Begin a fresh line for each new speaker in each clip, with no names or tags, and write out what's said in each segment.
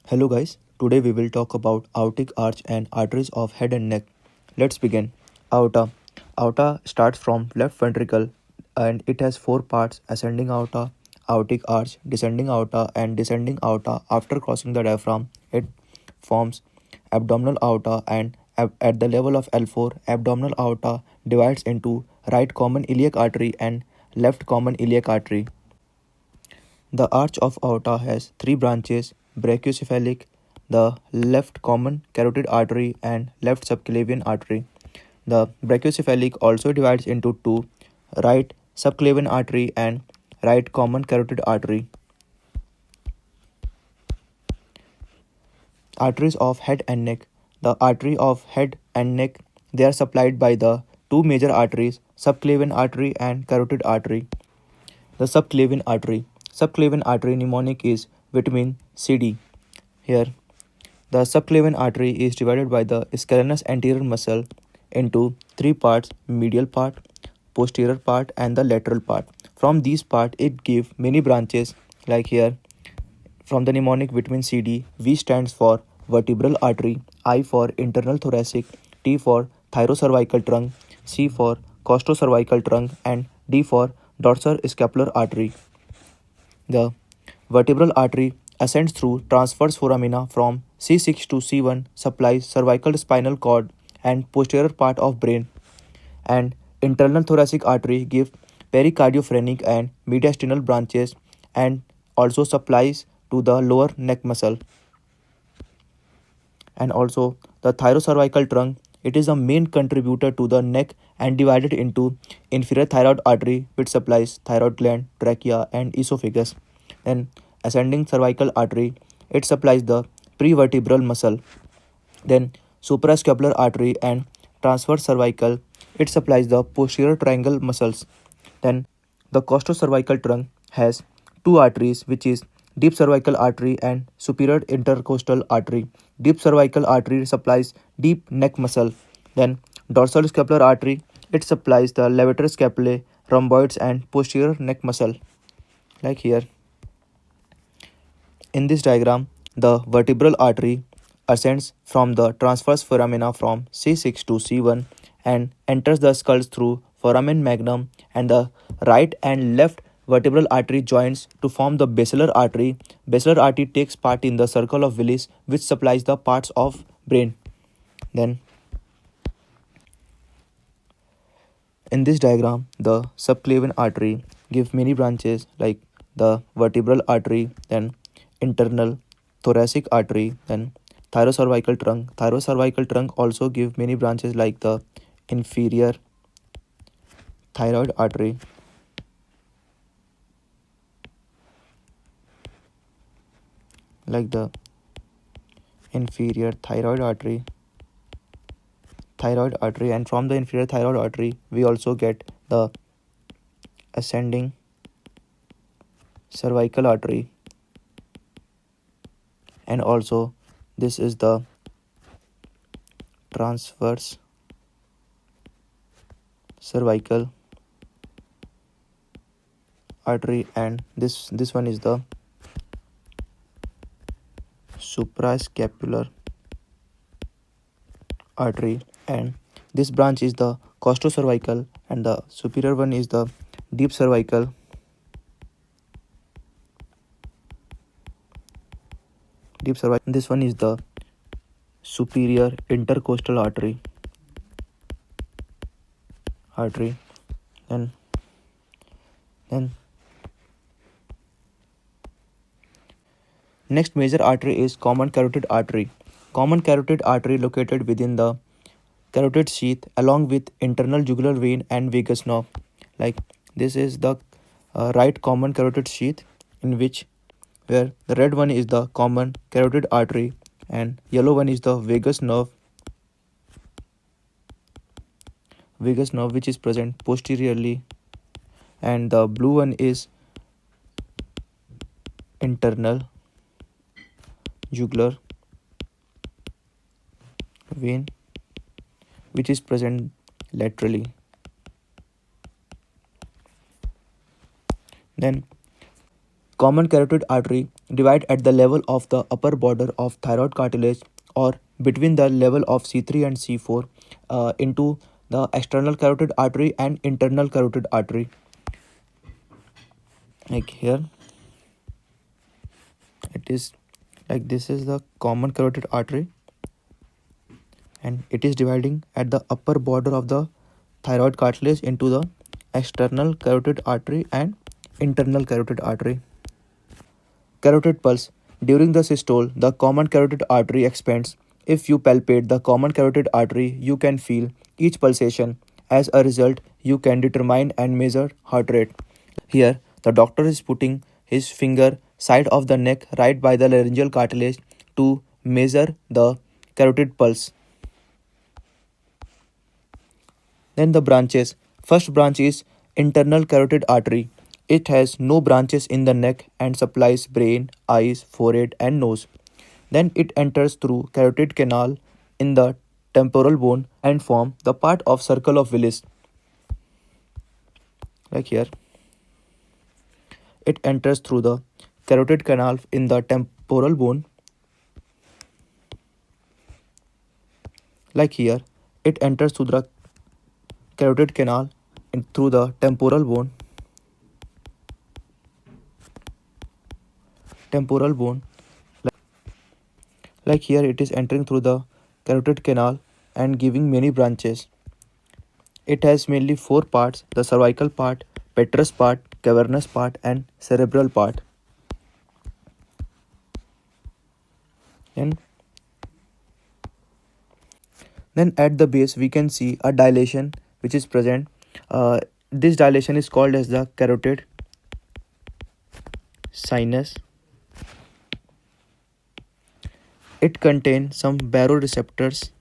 Hello guys, today we will talk about aortic arch and arteries of head and neck. Let's begin. Aorta. Aorta starts from left ventricle and it has four parts: ascending aorta, aortic arch, descending aorta and descending aorta. After crossing the diaphragm, it forms abdominal aorta and at the level of L4, abdominal aorta divides into right common iliac artery and left common iliac artery. The arch of aorta has three branches: brachiocephalic, the left common carotid artery, and left subclavian artery. The brachiocephalic also divides into two: right subclavian artery and right common carotid artery. Arteries of head and neck. The artery of head and neck, they are supplied by the two major arteries, subclavian artery and carotid artery. The subclavian artery. Subclavian artery mnemonic is vitamin CD. Here, the subclavian artery is divided by the scalenus anterior muscle into three parts: medial part, posterior part, and the lateral part. From these parts, it gives many branches. Like here, from the mnemonic vitamin CD, V stands for vertebral artery, I for internal thoracic, T for thyrocervical trunk, C for costocervical trunk, and D for dorsal-scapular artery. The vertebral artery ascends through transverse foramina from C6 to C1, supplies cervical spinal cord and posterior part of brain, and internal thoracic artery gives pericardiophrenik and mediastinal branches and also supplies to the lower neck muscle. And also the thyrocervical trunk, it is the main contributor to the neck and divided into inferior thyroid artery, which supplies thyroid gland, trachea and esophagus. Then ascending cervical artery, it supplies the prevertebral muscle. Then suprascapular artery and transverse cervical, it supplies the posterior triangle muscles. Then the costocervical trunk has two arteries, which is deep cervical artery and superior intercostal artery. Deep cervical artery supplies deep neck muscle. Then dorsal scapular artery, it supplies the levator scapulae, rhomboids and posterior neck muscle. Like here. In this diagram, the vertebral artery ascends from the transverse foramina from C6 to C1 and enters the skull through foramen magnum, and the right and left vertebral artery joins to form the basilar artery. Basilar artery takes part in the circle of Willis, which supplies the parts of brain. Then in this diagram, the subclavian artery gives many branches like the vertebral artery, then internal thoracic artery, then thyrocervical trunk. Thyrocervical trunk also give many branches like the inferior thyroid artery, like the inferior thyroid artery, and from the inferior thyroid artery we also get the ascending cervical artery, and also this is the transverse cervical artery, and this one is the suprascapular artery, and this branch is the costocervical, and the superior one is the deep cervical. This one is the superior intercostal artery. Then next major artery is common carotid artery. Common carotid artery located within the carotid sheath along with internal jugular vein and vagus nerve. Like this is the right common carotid sheath, in which where the red one is the common carotid artery and yellow one is the vagus nerve which is present posteriorly, and the blue one is internal jugular vein which is present laterally. Then common carotid artery divide at the level of the upper border of thyroid cartilage or between the level of C3 and C4 into the external carotid artery and internal carotid artery. Like here, it is like this is the common carotid artery, and it is dividing at the upper border of the thyroid cartilage into the external carotid artery and internal carotid artery. Carotid pulse. During the systole, the common carotid artery expands. If you palpate the common carotid artery, you can feel each pulsation. As a result, you can determine and measure heart rate. Here, the doctor is putting his finger side of the neck right by the laryngeal cartilage to measure the carotid pulse. Then the branches. First branch is internal carotid artery. It has no branches in the neck and supplies brain, eyes, forehead and nose. Then it enters through carotid canal in the temporal bone and form the part of circle of Willis. Like here. It enters through the carotid canal in the temporal bone. Like here. It enters through the carotid canal through the temporal bone. Like here, it is entering through the carotid canal and giving many branches. It has mainly four parts: the cervical part, petrous part, cavernous part and cerebral part. And then at the base we can see a dilation which is present. This dilation is called as the carotid sinus. It contains some baroreceptors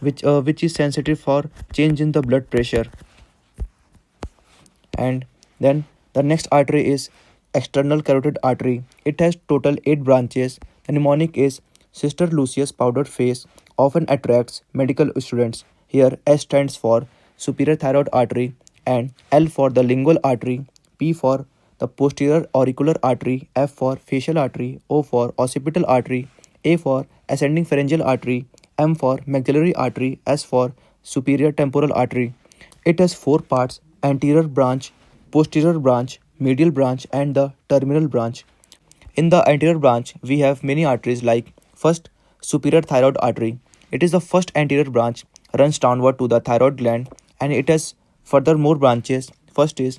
which is sensitive for change in the blood pressure. And then the next artery is external carotid artery. It has total 8 branches. The mnemonic is Sister Lucius powder face often attracts medical students. Here S stands for superior thyroid artery and L for the lingual artery, P for the posterior auricular artery, F for facial artery, O for occipital artery, A for ascending pharyngeal artery, M for maxillary artery, S for superior temporal artery. It has 4 parts: anterior branch, posterior branch, medial branch and the terminal branch. In the anterior branch, we have many arteries like first, superior thyroid artery. It is the first anterior branch, runs downward to the thyroid gland and it has further more branches. First is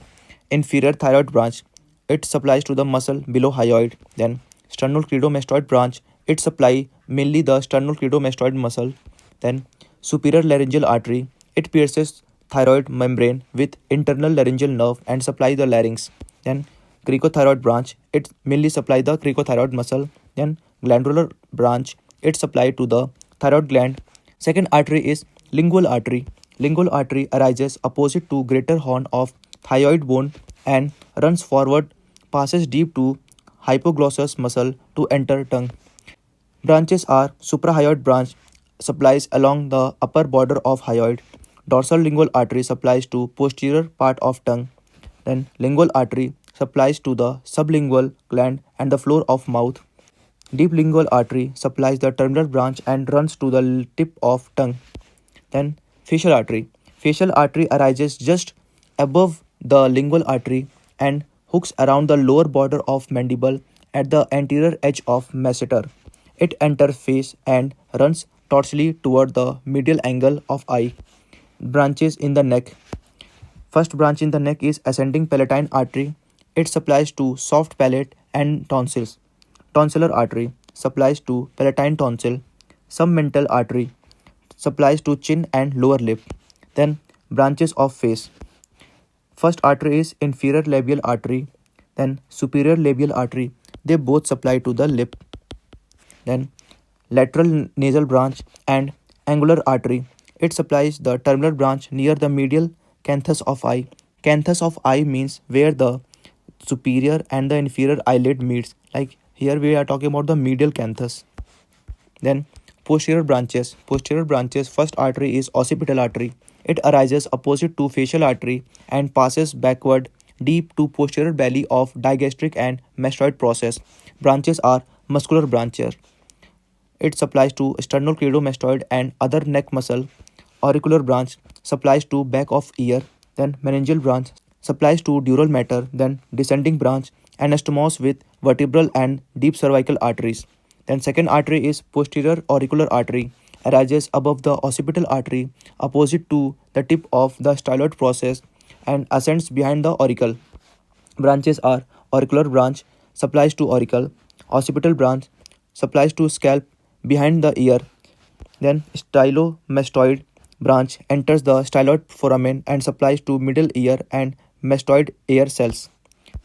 inferior thyroid branch. It supplies to the muscle below hyoid. Then sternocleidomastoid branch. It supply mainly the sternocleidomastoid muscle. Then superior laryngeal artery. It pierces thyroid membrane with internal laryngeal nerve and supply the larynx. Then cricothyroid branch. It mainly supply the cricothyroid muscle. Then glandular branch. It supply to the thyroid gland. Second artery is lingual artery. Lingual artery arises opposite to greater horn of thyroid bone and runs forward, passes deep to hypoglossus muscle to enter tongue. Branches are suprahyoid branch supplies along the upper border of hyoid. Dorsal lingual artery supplies to posterior part of tongue. Then lingual artery supplies to the sublingual gland and the floor of mouth. Deep lingual artery supplies the terminal branch and runs to the tip of tongue. Then facial artery. Facial artery arises just above the lingual artery and hooks around the lower border of mandible at the anterior edge of masseter. It enters face and runs dorsally toward the medial angle of eye. Branches in the neck. First branch in the neck is ascending palatine artery. It supplies to soft palate and tonsils. Tonsillar artery supplies to palatine tonsil. Submental artery supplies to chin and lower lip. Then branches of face. First artery is inferior labial artery, then superior labial artery. They both supply to the lip. Then lateral nasal branch and angular artery. It supplies the terminal branch near the medial canthus of eye. Canthus of eye means where the superior and the inferior eyelid meets. Like here we are talking about the medial canthus. Then posterior branches. Posterior branches. First artery is occipital artery. It arises opposite to facial artery and passes backward deep to posterior belly of digastric and mastoid process. Branches are muscular branches. It supplies to sternocleidomastoid and other neck muscle. Auricular branch supplies to back of ear. Then meningeal branch supplies to dural matter. Then descending branch anastomose with vertebral and deep cervical arteries. Then second artery is posterior auricular artery, arises above the occipital artery opposite to the tip of the styloid process and ascends behind the auricle. Branches are auricular branch supplies to auricle, occipital branch supplies to scalp behind the ear, then stylomastoid branch enters the styloid foramen and supplies to middle ear and mastoid ear cells.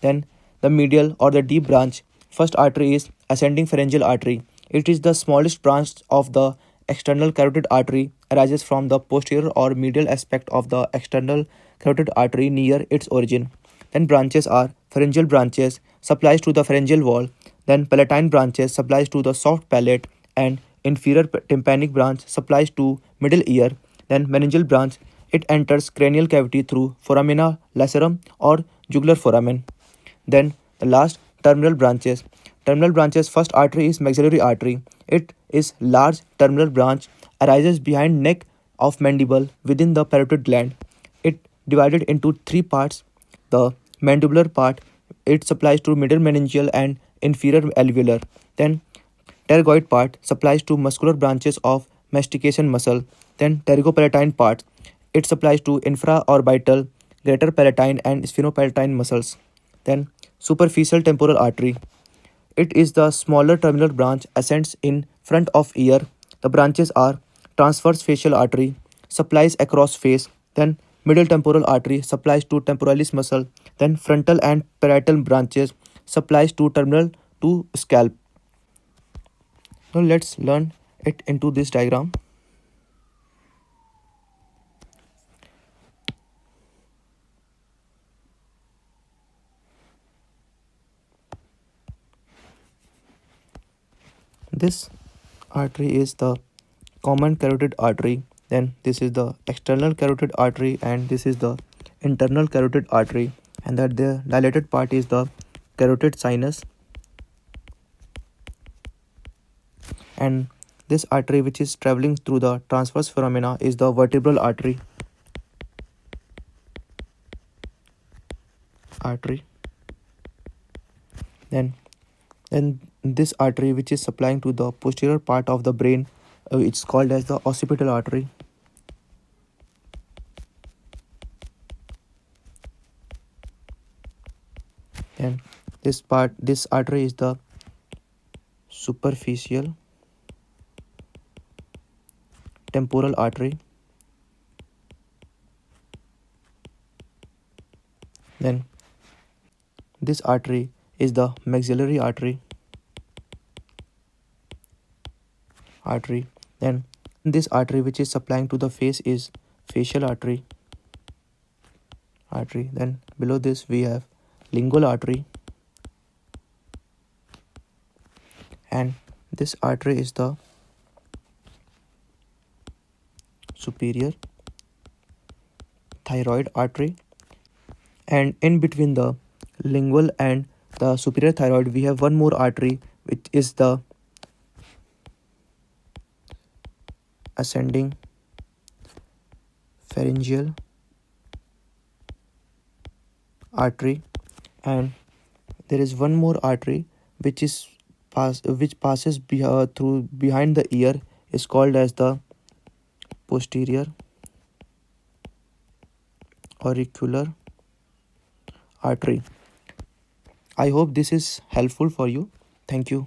Then the medial or the deep branch. First artery is ascending pharyngeal artery. It is the smallest branch of the external carotid artery, arises from the posterior or medial aspect of the external carotid artery near its origin. Then branches are pharyngeal branches supplies to the pharyngeal wall, then palatine branches supplies to the soft palate, and inferior tympanic branch supplies to middle ear. Then meningeal branch, it enters cranial cavity through foramina lacerum or jugular foramen. Then the last terminal branches. Terminal branches, first artery is maxillary artery. It is large terminal branch, arises behind neck of mandible within the parotid gland. It divided into three parts. The mandibular part, it supplies to middle meningeal and inferior alveolar. Then pterygoid part supplies to muscular branches of mastication muscle. Then pterygopalatine part, it supplies to infraorbital, greater palatine and sphenopalatine muscles. Then superficial temporal artery. It is the smaller terminal branch, ascends in front of ear. The branches are transverse facial artery, supplies across face. Then middle temporal artery supplies to temporalis muscle. Then frontal and parietal branches supplies to terminal to scalp. Now let's learn it into this diagram. This artery is the common carotid artery. Then this is the external carotid artery and this is the internal carotid artery, and that the dilated part is the carotid sinus. And this artery which is traveling through the transverse foramina is the vertebral artery. Then this artery which is supplying to the posterior part of the brain, it's called as the occipital artery. And this artery is the superficial temporal artery. Then this artery is the maxillary artery. Then this artery which is supplying to the face is facial artery. Then below this we have lingual artery, and this artery is the superior thyroid artery. And in between the lingual and the superior thyroid we have one more artery which is the ascending pharyngeal artery, and there is one more artery which passes through behind the ear, is called as the posterior auricular artery. I hope this is helpful for you. Thank you.